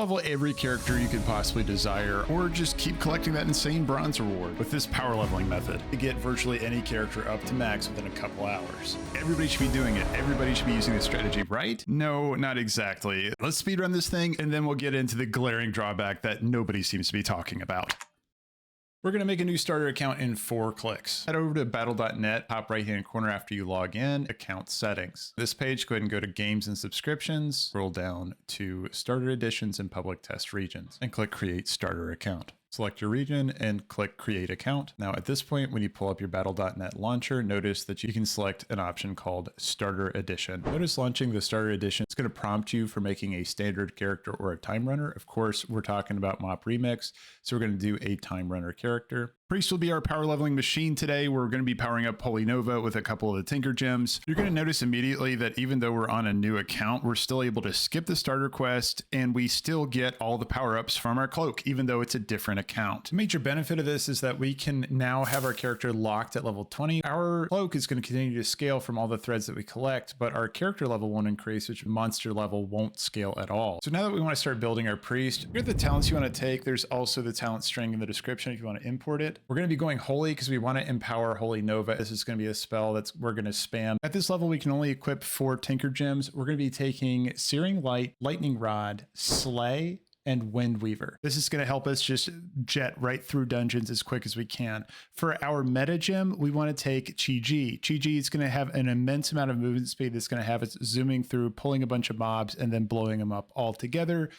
level every character you could possibly desire, or just keep collecting that insane bronze reward with this power leveling method to get virtually any character up to max within a couple hours. Everybody should be doing it. Everybody should be using this strategy, right? No, not exactly. Let's speedrun this thing, and then we'll get into the glaring drawback that nobody seems to be talking about. We're going to make a new starter account in 4 clicks. Head over to battle.net, top right hand corner after you log in, account settings. This page, go ahead and go to games and subscriptions, scroll down to starter editions and public test regions, and click create starter account. Select your region and click create account. Now at this point, when you pull up your battle.net launcher, notice that you can select an option called starter edition. Notice launching the starter edition, it's going to prompt you for making a standard character or a time runner. Of course, we're talking about MOP remix, so we're going to do a time runner character. Priest will be our power leveling machine today. We're going to be powering up Holy Nova with a couple of the Tinker Gems. You're going to notice immediately that even though we're on a new account, we're still able to skip the starter quest and we still get all the power-ups from our cloak, even though it's a different account. The major benefit of this is that we can now have our character locked at level 20. Our cloak is going to continue to scale from all the threads that we collect, but our character level won't increase, which monster level won't scale at all. So now that we want to start building our priest, here are the talents you want to take. There's also the talent string in the description if you want to import it. We're going to be going holy because we want to empower Holy Nova. This is going to be a spell we're going to spam. At this level, we can only equip 4 Tinker Gems. We're going to be taking Searing Light, Lightning Rod, Slay, and Windweaver. This is going to help us just jet right through dungeons as quick as we can. For our meta gem, we want to take Chi-Ji. Chi-Ji is going to have an immense amount of movement speed that's going to have us zooming through, pulling a bunch of mobs, and then blowing them up all together,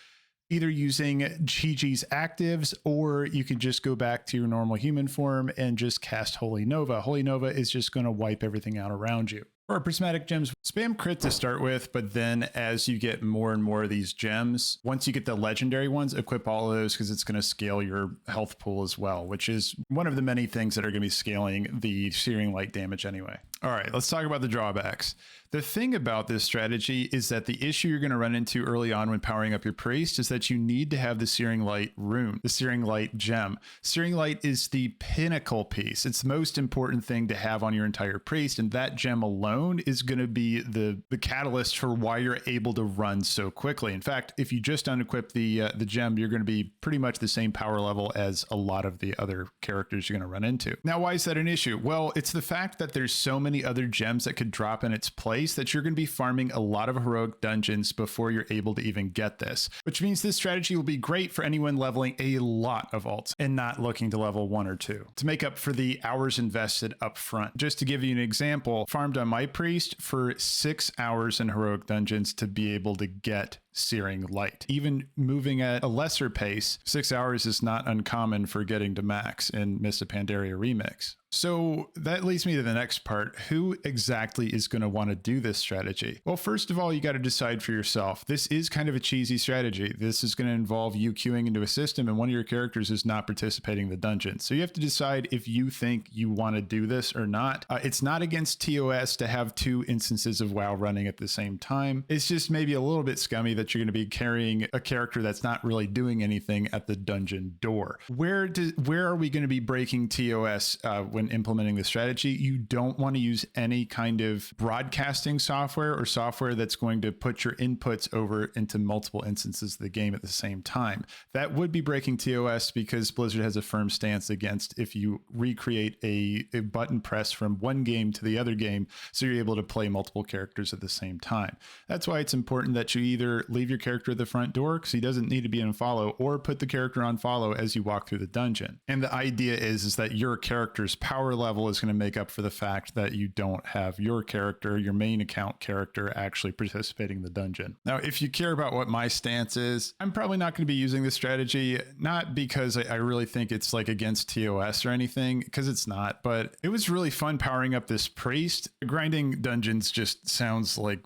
either using Chi-Ji's actives, or you can just go back to your normal human form and just cast Holy Nova. Holy Nova is just going to wipe everything out around you. For our prismatic gems, spam crit to start with, but then as you get more and more of these gems, once you get the legendary ones, equip all of those because it's going to scale your health pool as well, which is one of the many things that are going to be scaling the Searing Light damage anyway. All right, let's talk about the drawbacks. The thing about this strategy is that the issue you're going to run into early on when powering up your priest is that you need to have the Searing Light rune, the Searing Light gem. Searing Light is the pinnacle piece. It's the most important thing to have on your entire priest, and that gem alone is going to be the catalyst for why you're able to run so quickly. In fact, if you just unequip the gem, you're going to be pretty much the same power level as a lot of the other characters you're going to run into. Now, why is that an issue? Well, it's the fact that there's so many other gems that could drop in its place that you're going to be farming a lot of heroic dungeons before you're able to even get this, which means this strategy will be great for anyone leveling a lot of alts and not looking to level 1 or 2 to make up for the hours invested up front. Just to give you an example, farmed on my priest for 6 hours in heroic dungeons to be able to get Searing Light. Even moving at a lesser pace, 6 hours is not uncommon for getting to max in Mists of Pandaria Remix. So that leads me to the next part. Who exactly is going to want to do this strategy? Well, first of all, you got to decide for yourself. This is kind of a cheesy strategy. This is going to involve you queuing into a system and one of your characters is not participating in the dungeon. So you have to decide if you think you want to do this or not. It's not against TOS to have 2 instances of WoW running at the same time. It's just maybe a little bit scummy that you're going to be carrying a character that's not really doing anything at the dungeon door. Where are we going to be breaking TOS when implementing the strategy? You don't want to use any kind of broadcasting software or software that's going to put your inputs over into multiple instances of the game at the same time. That would be breaking TOS because Blizzard has a firm stance against if you recreate a button press from one game to the other game so you're able to play multiple characters at the same time. That's why it's important that you either leave your character at the front door because he doesn't need to be on follow, or put the character on follow as you walk through the dungeon. And the idea is that your character's power level is going to make up for the fact that you don't have your character, your main account character, actually participating in the dungeon. Now, if you care about what my stance is, I'm probably not going to be using this strategy, not because I really think it's like against TOS or anything, because it's not, but it was really fun powering up this priest. Grinding dungeons just sounds like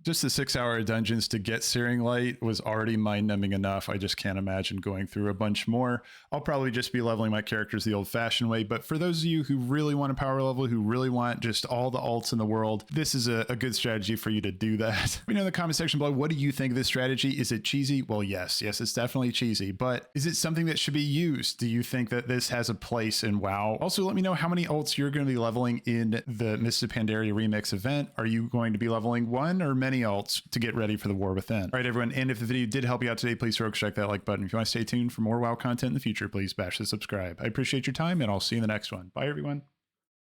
just the 6-hour dungeons to get Searing Light was already mind-numbing enough. I just can't imagine going through a bunch more. I'll probably just be leveling my characters the old-fashioned way, but for those of you who really want a power level, who really want just all the alts in the world, this is a good strategy for you to do that. Let me know in the comment section below, what do you think of this strategy? Is it cheesy? Well, yes, it's definitely cheesy, but is it something that should be used? Do you think that this has a place in WoW? Also, let me know how many alts you're going to be leveling in the Mists of Pandaria Remix event. Are you going to be leveling 1 or many alts to get ready for the War Within? All right, right, everyone. And if the video did help you out today, please check that like button. If you want to stay tuned for more WoW content in the future, please bash the subscribe. I appreciate your time, and I'll see you in the next one. Bye, everyone.